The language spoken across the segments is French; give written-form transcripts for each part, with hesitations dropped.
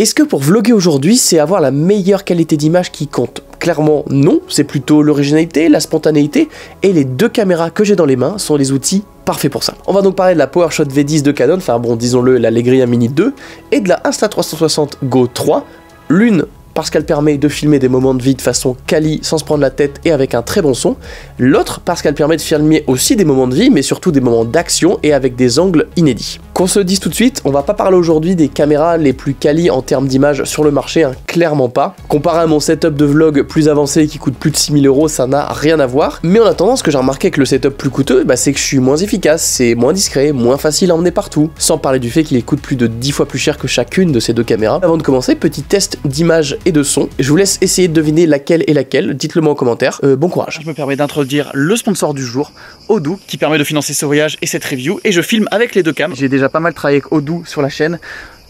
Est-ce que pour vlogger aujourd'hui, c'est avoir la meilleure qualité d'image qui compte? Clairement non, c'est plutôt l'originalité, la spontanéité, et les deux caméras que j'ai dans les mains sont les outils parfaits pour ça. On va donc parler de la PowerShot V10 de Canon, enfin bon disons-le, la Legria Mini 2, et de la Insta360 Go 3, l'une parce qu'elle permet de filmer des moments de vie de façon quali, sans se prendre la tête et avec un très bon son, l'autre parce qu'elle permet de filmer aussi des moments de vie, mais surtout des moments d'action et avec des angles inédits. Qu'on se dise tout de suite, on va pas parler aujourd'hui des caméras les plus quali en termes d'image sur le marché, hein, clairement pas. Comparé à mon setup de vlog plus avancé qui coûte plus de 6 000 €, ça n'a rien à voir. Mais en attendant, ce que j'ai remarqué avec le setup plus coûteux, c'est que je suis moins efficace, c'est moins discret, moins facile à emmener partout, sans parler du fait qu'il coûte plus de 10 fois plus cher que chacune de ces deux caméras. Avant de commencer, petit test d'image et de son. Je vous laisse essayer de deviner laquelle est laquelle, dites-le moi en commentaire. Bon courage. Je me permets d'introduire le sponsor du jour, Odoo, qui permet de financer ce voyage et cette review, et je filme avec les deux cams. J'ai déjà pas mal travaillé avec Odoo sur la chaîne.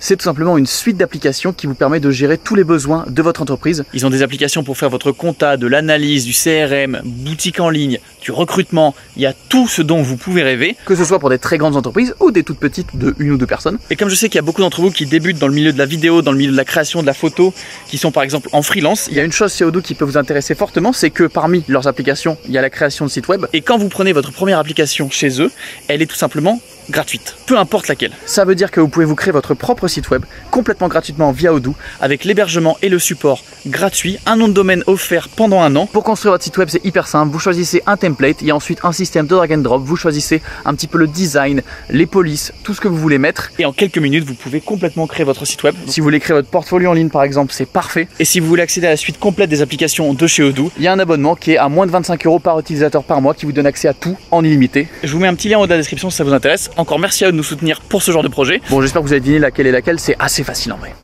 C'est tout simplement une suite d'applications qui vous permet de gérer tous les besoins de votre entreprise. Ils ont des applications pour faire votre compta, de l'analyse, du CRM, boutique en ligne, du recrutement. Il y a tout ce dont vous pouvez rêver, que ce soit pour des très grandes entreprises ou des toutes petites de 1 ou 2 personnes. Et comme je sais qu'il y a beaucoup d'entre vous qui débutent dans le milieu de la vidéo, dans le milieu de la création, de la photo, qui sont par exemple en freelance, il y a une chose chez Odoo qui peut vous intéresser fortement, c'est que parmi leurs applications, il y a la création de sites web. Et quand vous prenez votre première application chez eux, elle est tout simplement gratuite, peu importe laquelle. Ça veut dire que vous pouvez vous créer votre propre site web complètement gratuitement via Odoo, avec l'hébergement et le support gratuit, un nom de domaine offert pendant 1 an. Pour construire votre site web, c'est hyper simple, vous choisissez un template, il y a ensuite un système de drag and drop, vous choisissez un petit peu le design, les polices, tout ce que vous voulez mettre, et en quelques minutes, vous pouvez complètement créer votre site web. Si vous voulez créer votre portfolio en ligne par exemple, c'est parfait. Et si vous voulez accéder à la suite complète des applications de chez Odoo, il y a un abonnement qui est à moins de 25 € par utilisateur par mois qui vous donne accès à tout en illimité. Je vous mets un petit lien en haut de la description si ça vous intéresse. Encore merci à eux de nous soutenir pour ce genre de projet. Bon, j'espère que vous avez deviné laquelle est laquelle, c'est assez facile en vrai.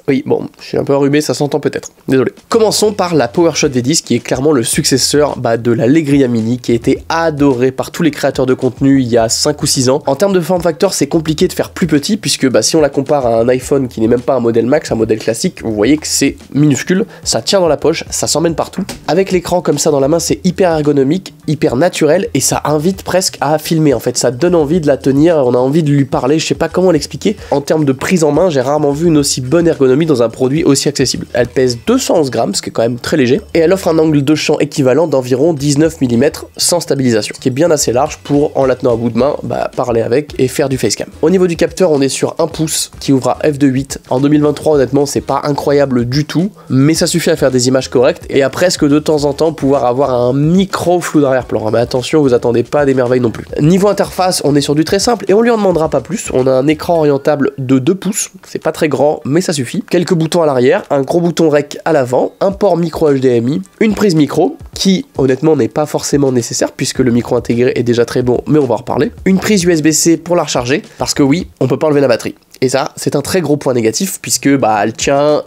Oui, bon, je suis un peu enrhumé, ça s'entend peut-être. Désolé. Commençons par la PowerShot V10, qui est clairement le successeur de la Legria Mini, qui a été adorée par tous les créateurs de contenu il y a 5 ou 6 ans. En termes de form factor, c'est compliqué de faire plus petit, puisque si on la compare à un iPhone qui n'est même pas un modèle max, un modèle classique, vous voyez que c'est minuscule, ça tient dans la poche, ça s'emmène partout. Avec l'écran comme ça dans la main, c'est hyper ergonomique, hyper naturel, et ça invite presque à filmer, en fait. Ça donne envie de la tenir, on a envie de lui parler, je sais pas comment l'expliquer. En termes de prise en main, j'ai rarement vu une aussi bonne ergonomie dans un produit aussi accessible. Elle pèse 211 grammes, ce qui est quand même très léger, et elle offre un angle de champ équivalent d'environ 19 mm sans stabilisation, ce qui est bien assez large pour, en la tenant à bout de main, parler avec et faire du facecam. Au niveau du capteur, on est sur 1 pouce qui ouvre à f2.8. En 2023, honnêtement, c'est pas incroyable du tout, mais ça suffit à faire des images correctes et à presque de temps en temps pouvoir avoir un micro flou d'arrière-plan. Mais attention, vous attendez pas des merveilles non plus. Niveau interface, on est sur du très simple et on lui en demandera pas plus. On a un écran orientable de 2 pouces, c'est pas très grand, mais ça suffit. Quelques boutons à l'arrière, un gros bouton rec à l'avant, un port micro HDMI, une prise micro qui honnêtement n'est pas forcément nécessaire puisque le micro intégré est déjà très bon, mais on va en reparler. Une prise USB-C pour la recharger parce que oui, on peut pas enlever la batterie. Et ça, c'est un très gros point négatif puisque elle tient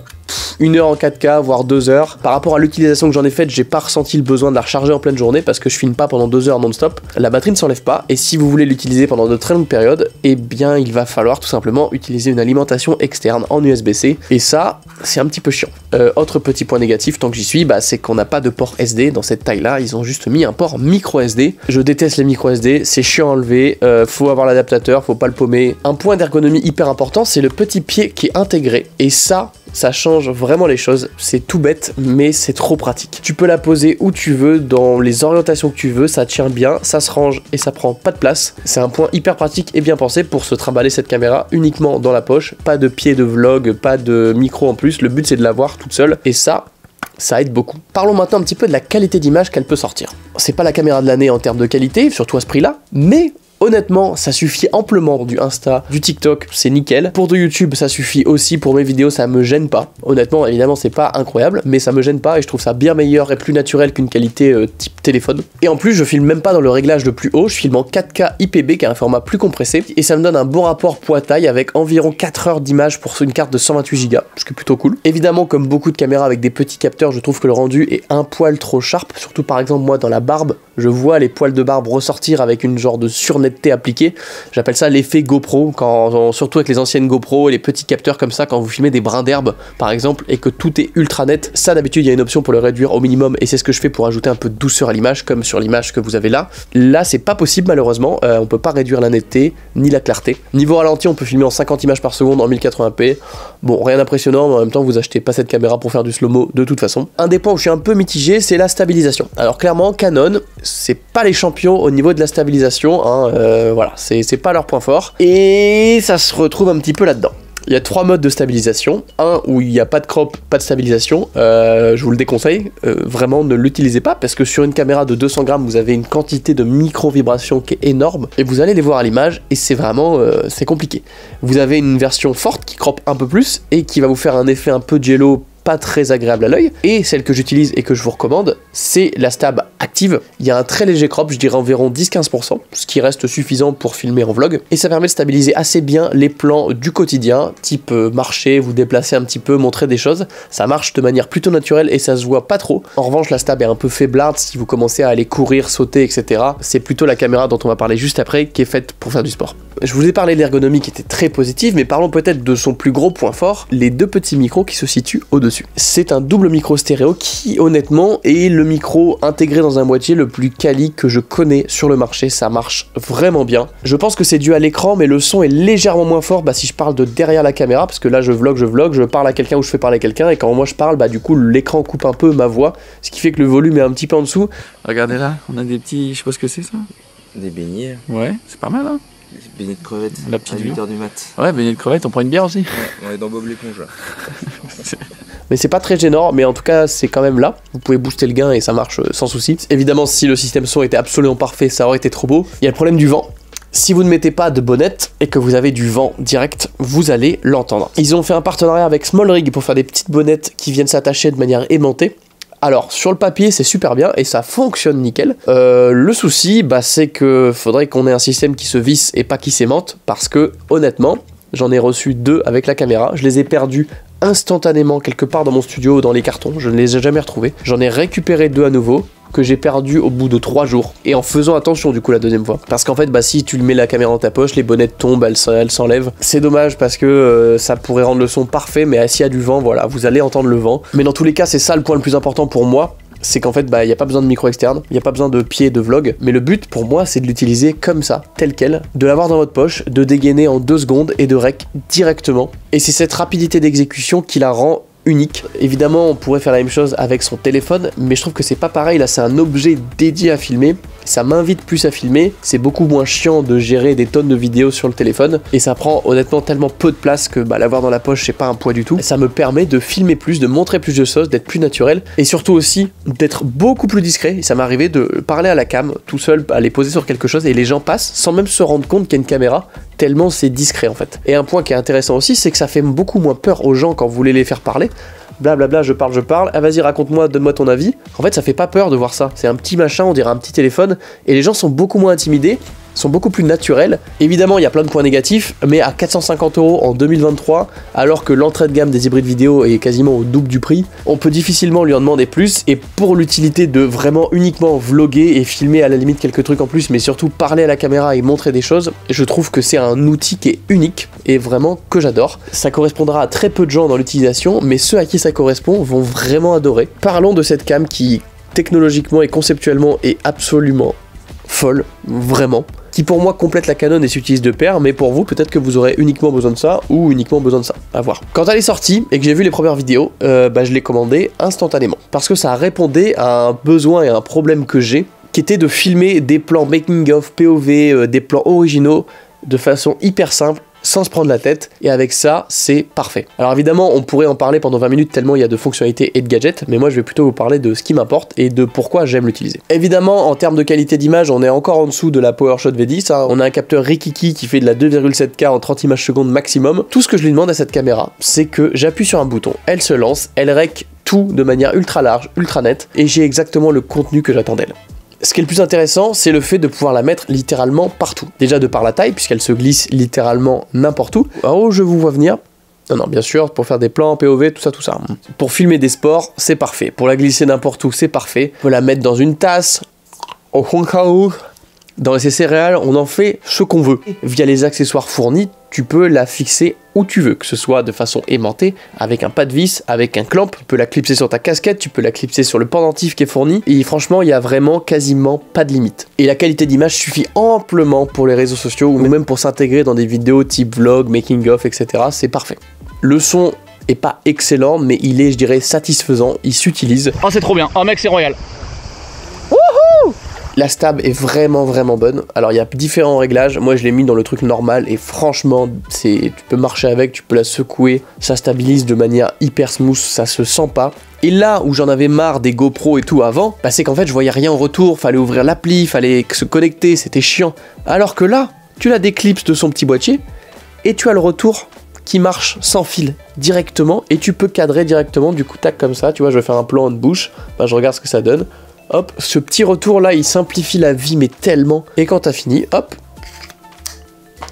1 heure en 4K, voire 2 heures. Par rapport à l'utilisation que j'en ai faite, j'ai pas ressenti le besoin de la recharger en pleine journée parce que je filme pas pendant 2 heures non-stop. La batterie ne s'enlève pas et si vous voulez l'utiliser pendant de très longues périodes, eh bien il va falloir tout simplement utiliser une alimentation externe en USB-C et ça, c'est un petit peu chiant. Autre petit point négatif, tant que j'y suis, c'est qu'on n'a pas de port SD dans cette taille-là, ils ont juste mis un port micro SD. Je déteste les micro SD, c'est chiant à enlever, faut avoir l'adaptateur, faut pas le paumer. Un point d'ergonomie hyper important, c'est le petit pied qui est intégré et ça change vraiment les choses, c'est tout bête mais c'est trop pratique. Tu peux la poser où tu veux, dans les orientations que tu veux, ça tient bien, ça se range et ça prend pas de place. C'est un point hyper pratique et bien pensé pour se trimballer cette caméra uniquement dans la poche, pas de pied de vlog, pas de micro en plus, le but c'est de l'avoir toute seule et ça aide beaucoup. Parlons maintenant un petit peu de la qualité d'image qu'elle peut sortir. C'est pas la caméra de l'année en termes de qualité, surtout à ce prix-là, mais honnêtement, ça suffit amplement. Du Insta, du TikTok, c'est nickel. Pour de YouTube, ça suffit aussi. Pour mes vidéos, ça me gêne pas. Honnêtement, évidemment, c'est pas incroyable, mais ça me gêne pas et je trouve ça bien meilleur et plus naturel qu'une qualité type téléphone. Et en plus, je filme même pas dans le réglage le plus haut, je filme en 4K IPB qui a un format plus compressé et ça me donne un bon rapport poids-taille avec environ 4 heures d'image pour une carte de 128 Go, ce qui est plutôt cool. Évidemment, comme beaucoup de caméras avec des petits capteurs, je trouve que le rendu est un poil trop sharp, surtout par exemple moi dans la barbe. je vois les poils de barbe ressortir avec une genre de surnetteté appliquée. J'appelle ça l'effet GoPro, surtout avec les anciennes GoPro et les petits capteurs comme ça, quand vous filmez des brins d'herbe par exemple et que tout est ultra net. Ça d'habitude il y a une option pour le réduire au minimum et c'est ce que je fais pour ajouter un peu de douceur à l'image, comme sur l'image que vous avez là. Là c'est pas possible malheureusement, on peut pas réduire la netteté ni la clarté. Niveau ralenti on peut filmer en 50 images par seconde en 1080p. Bon, rien d'impressionnant, mais en même temps vous achetez pas cette caméra pour faire du slow-mo de toute façon. Un des points où je suis un peu mitigé, c'est la stabilisation. Alors clairement Canon, c'est pas les champions au niveau de la stabilisation, hein, voilà, c'est pas leur point fort, et ça se retrouve un petit peu là-dedans. Il y a 3 modes de stabilisation. Un où il n'y a pas de crop, pas de stabilisation. Je vous le déconseille. Vraiment, ne l'utilisez pas parce que sur une caméra de 200 grammes, vous avez une quantité de micro-vibrations qui est énorme et vous allez les voir à l'image et c'est vraiment c'est compliqué. Vous avez une version forte qui crop un peu plus et qui va vous faire un effet un peu jello, pas très agréable à l'œil, et celle que j'utilise et que je vous recommande, c'est la stab active. Il y a un très léger crop, je dirais environ 10-15%, ce qui reste suffisant pour filmer en vlog, et ça permet de stabiliser assez bien les plans du quotidien, type marcher, vous déplacer un petit peu, montrer des choses. Ça marche de manière plutôt naturelle et ça se voit pas trop. En revanche, la stab est un peu faiblarde si vous commencez à aller courir, sauter, etc. C'est plutôt la caméra dont on va parler juste après qui est faite pour faire du sport. Je vous ai parlé de l'ergonomie qui était très positive, mais parlons peut-être de son plus gros point fort, les 2 petits micros qui se situent au-dessus. C'est un double micro stéréo qui, honnêtement, est le micro intégré dans un boîtier le plus quali que je connais sur le marché. Ça marche vraiment bien. Je pense que c'est dû à l'écran, mais le son est légèrement moins fort si je parle de derrière la caméra, parce que là je vlog, je parle à quelqu'un ou je fais parler à quelqu'un, et quand moi je parle, du coup l'écran coupe un peu ma voix, ce qui fait que le volume est un petit peu en dessous. Regardez là, on a des petits, je sais pas ce que c'est ça. Des beignets. Ouais, c'est pas mal hein. Des beignets de crevettes. La petite à 8h du mat. Ouais, beignets de crevettes, on prend une bière aussi. Ouais, on est dans Bob l'éponge là. Mais c'est pas très gênant, mais en tout cas c'est quand même là. Vous pouvez booster le gain et ça marche sans souci. Évidemment si le système son était absolument parfait, ça aurait été trop beau. Il y a le problème du vent. Si vous ne mettez pas de bonnette et que vous avez du vent direct, vous allez l'entendre. Ils ont fait un partenariat avec Small Rig pour faire des petites bonnettes qui viennent s'attacher de manière aimantée. Alors sur le papier c'est super bien et ça fonctionne nickel. Le souci c'est que faudrait qu'on ait un système qui se visse et pas qui s'aimante, parce que honnêtement j'en ai reçu 2 avec la caméra, je les ai perdus instantanément quelque part dans mon studio, dans les cartons, je ne les ai jamais retrouvés. J'en ai récupéré 2 à nouveau, que j'ai perdu au bout de 3 jours, et en faisant attention du coup la deuxième fois, parce qu'en fait si tu mets la caméra dans ta poche, les bonnettes tombent, elles s'enlèvent. C'est dommage parce que ça pourrait rendre le son parfait, mais s'il y a du vent, voilà, vous allez entendre le vent. Mais dans tous les cas c'est ça le point le plus important pour moi, c'est qu'en fait il n'y a pas besoin de micro externe, il n'y a pas besoin de pied de vlog, mais le but pour moi c'est de l'utiliser comme ça, tel quel, de l'avoir dans votre poche, de dégainer en 2 secondes et de rec directement, et c'est cette rapidité d'exécution qui la rend unique. Évidemment on pourrait faire la même chose avec son téléphone, mais je trouve que c'est pas pareil. Là c'est un objet dédié à filmer, ça m'invite plus à filmer, c'est beaucoup moins chiant de gérer des tonnes de vidéos sur le téléphone, et ça prend honnêtement tellement peu de place que l'avoir dans la poche c'est pas un poids du tout. Ça me permet de filmer plus, de montrer plus de choses, d'être plus naturel, et surtout aussi d'être beaucoup plus discret. Et ça m'est arrivé de parler à la cam tout seul, à les poser sur quelque chose, et les gens passent sans même se rendre compte qu'il y a une caméra, tellement c'est discret en fait. Et un point qui est intéressant aussi, c'est que ça fait beaucoup moins peur aux gens quand vous voulez les faire parler. Blablabla, je parle, ah vas-y raconte-moi, donne-moi ton avis. En fait ça fait pas peur de voir ça, c'est un petit machin, on dirait un petit téléphone, et les gens sont beaucoup moins intimidés, sont beaucoup plus naturels. Évidemment il y a plein de points négatifs, mais à 450 € en 2023, alors que l'entrée de gamme des hybrides vidéo est quasiment au double du prix, on peut difficilement lui en demander plus, et pour l'utilité de vraiment uniquement vloguer et filmer à la limite quelques trucs en plus, mais surtout parler à la caméra et montrer des choses, je trouve que c'est un outil qui est unique, et vraiment que j'adore. Ça correspondra à très peu de gens dans l'utilisation, mais ceux à qui ça correspond vont vraiment adorer. Parlons de cette cam qui, technologiquement et conceptuellement, est absolument folle, vraiment, qui pour moi complète la Canon et s'utilise de pair, mais pour vous peut-être que vous aurez uniquement besoin de ça ou uniquement besoin de ça, à voir. Quand elle est sortie et que j'ai vu les premières vidéos, je l'ai commandée instantanément, parce que ça répondait à un besoin et à un problème que j'ai, qui était de filmer des plans making of, POV, des plans originaux de façon hyper simple, sans se prendre la tête, et avec ça c'est parfait. Alors évidemment on pourrait en parler pendant 20 minutes tellement il y a de fonctionnalités et de gadgets, mais moi je vais plutôt vous parler de ce qui m'importe et de pourquoi j'aime l'utiliser. Évidemment en termes de qualité d'image on est encore en dessous de la PowerShot V10, hein. On a un capteur Rikiki qui fait de la 2,7K en 30 images secondes maximum. Tout ce que je lui demande à cette caméra c'est que j'appuie sur un bouton, elle se lance, elle rec tout de manière ultra large, ultra nette, et j'ai exactement le contenu que j'attends d'elle. Ce qui est le plus intéressant, c'est le fait de pouvoir la mettre littéralement partout. Déjà de par la taille, puisqu'elle se glisse littéralement n'importe où. Oh, je vous vois venir. Non, bien sûr, pour faire des plans, POV, tout ça. Pour filmer des sports, c'est parfait. Pour la glisser n'importe où, c'est parfait. On peut la mettre dans une tasse. au fond de où dans les céréales, on en fait ce qu'on veut. Via les accessoires fournis, tu peux la fixer où tu veux, que ce soit de façon aimantée, avec un pas de vis, avec un clamp. Tu peux la clipser sur ta casquette, tu peux la clipser sur le pendentif qui est fourni. Et franchement, il y a vraiment quasiment pas de limite. Et la qualité d'image suffit amplement pour les réseaux sociaux ou même pour s'intégrer dans des vidéos type vlog, making of, etc. C'est parfait. Le son est pas excellent, mais il est, je dirais, satisfaisant. Il s'utilise. Oh, c'est trop bien. Oh, mec, c'est royal. La stab est vraiment bonne. Alors il y a différents réglages, moi je l'ai mis dans le truc normal et franchement tu peux marcher avec, tu peux la secouer, ça stabilise de manière hyper smooth, ça se sent pas. Et là où j'en avais marre des GoPro et tout avant, bah c'est qu'en fait je voyais rien en retour, fallait ouvrir l'appli, fallait se connecter, c'était chiant. Alors que là, tu la déclipses de son petit boîtier et tu as le retour qui marche sans fil directement et tu peux cadrer directement, du coup tac comme ça, tu vois je vais faire un plan en bouche, bah, je regarde ce que ça donne. Hop, ce petit retour là, il simplifie la vie mais tellement. Et quand t'as fini, hop,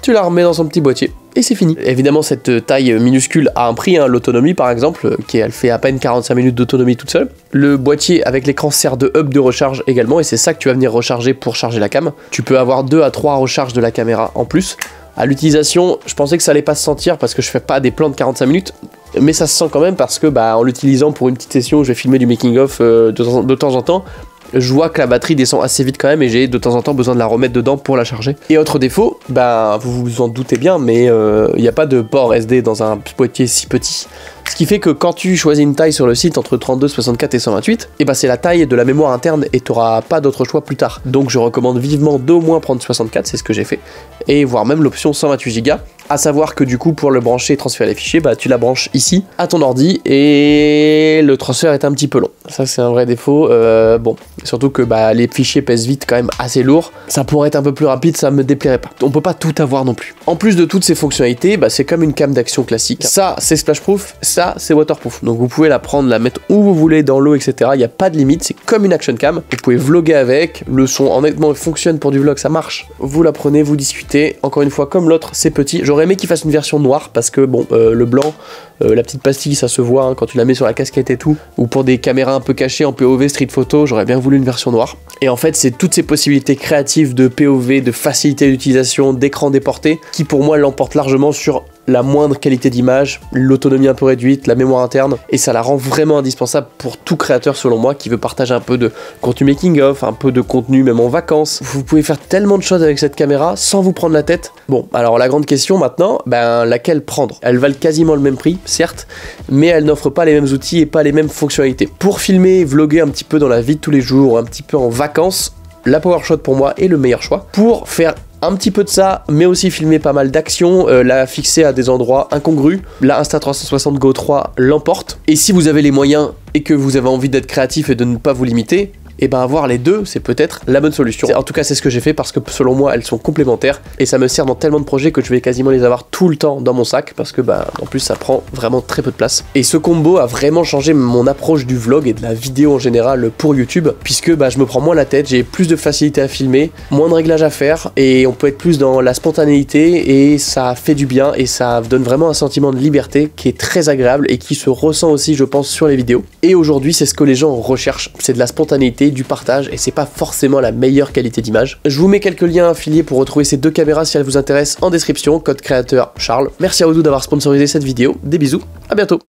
tu la remets dans son petit boîtier et c'est fini. Évidemment, cette taille minuscule a un prix, hein, l'autonomie par exemple, elle fait à peine 45 minutes d'autonomie toute seule. Le boîtier avec l'écran sert de hub de recharge également et c'est ça que tu vas venir recharger pour charger la cam. Tu peux avoir 2 à 3 recharges de la caméra en plus. À l'utilisation, je pensais que ça allait pas se sentir parce que je fais pas des plans de 45 minutes, mais ça se sent quand même parce que bah, en l'utilisant pour une petite session, je vais filmer du making of de temps en temps. Je vois que la batterie descend assez vite quand même et j'ai de temps en temps besoin de la remettre dedans pour la charger. Et autre défaut, bah, vous vous en doutez bien, mais il n'y a pas de port SD dans un boîtier si petit. Ce qui fait que quand tu choisis une taille sur le site entre 32, 64 et 128, et bah c'est la taille de la mémoire interne et tu n'auras pas d'autre choix plus tard. Donc je recommande vivement d'au moins prendre 64, c'est ce que j'ai fait, et voire même l'option 128 Go. À savoir que du coup pour le brancher et transférer les fichiers, bah tu la branches ici à ton ordi et le transfert est un petit peu long. Ça c'est un vrai défaut. Bon, surtout que bah, les fichiers pèsent vite quand même assez lourd. Ça pourrait être un peu plus rapide, ça me déplairait pas. On peut pas tout avoir non plus. En plus de toutes ces fonctionnalités, bah, c'est comme une cam d'action classique. Ça c'est splashproof, ça c'est waterproof. Donc vous pouvez la prendre, la mettre où vous voulez dans l'eau, etc. Il n'y a pas de limite, c'est comme une action cam. Vous pouvez vlogger avec, le son honnêtement fonctionne pour du vlog, ça marche. Vous la prenez, vous discutez. Encore une fois, comme l'autre, c'est petit. J'aurais aimé qu'il fasse une version noire parce que bon, le blanc, la petite pastille, ça se voit hein, quand tu la mets sur la casquette et tout. Ou pour des caméras un peu cachées en POV, street photo, j'aurais bien voulu une version noire. Et en fait, c'est toutes ces possibilités créatives de POV, de facilité d'utilisation, d'écran déporté, qui pour moi l'emportent largement sur la moindre qualité d'image, l'autonomie un peu réduite, la mémoire interne, et ça la rend vraiment indispensable pour tout créateur selon moi qui veut partager un peu de contenu making of, un peu de contenu même en vacances. Vous pouvez faire tellement de choses avec cette caméra sans vous prendre la tête. Bon, alors la grande question maintenant, ben laquelle prendre? Elles valent quasiment le même prix, certes, mais elles n'offrent pas les mêmes outils et pas les mêmes fonctionnalités. Pour filmer et vlogger un petit peu dans la vie de tous les jours, un petit peu en vacances, la PowerShot pour moi est le meilleur choix. Pour faire un petit peu de ça, mais aussi filmer pas mal d'actions, la fixer à des endroits incongrus. La Insta360 Go 3 l'emporte. Et si vous avez les moyens et que vous avez envie d'être créatif et de ne pas vous limiter, et ben avoir les deux, c'est peut-être la bonne solution. En tout cas, c'est ce que j'ai fait parce que selon moi, elles sont complémentaires et ça me sert dans tellement de projets que je vais quasiment les avoir tout le temps dans mon sac parce que bah en plus ça prend vraiment très peu de place. Et ce combo a vraiment changé mon approche du vlog et de la vidéo en général pour YouTube puisque bah je me prends moins la tête, j'ai plus de facilité à filmer, moins de réglages à faire et on peut être plus dans la spontanéité et ça fait du bien et ça donne vraiment un sentiment de liberté qui est très agréable et qui se ressent aussi je pense sur les vidéos. Et aujourd'hui, c'est ce que les gens recherchent, c'est de la spontanéité, du partage et c'est pas forcément la meilleure qualité d'image. Je vous mets quelques liens affiliés pour retrouver ces deux caméras si elles vous intéressent en description, code créateur Charles. Merci à Odoo d'avoir sponsorisé cette vidéo, des bisous, à bientôt.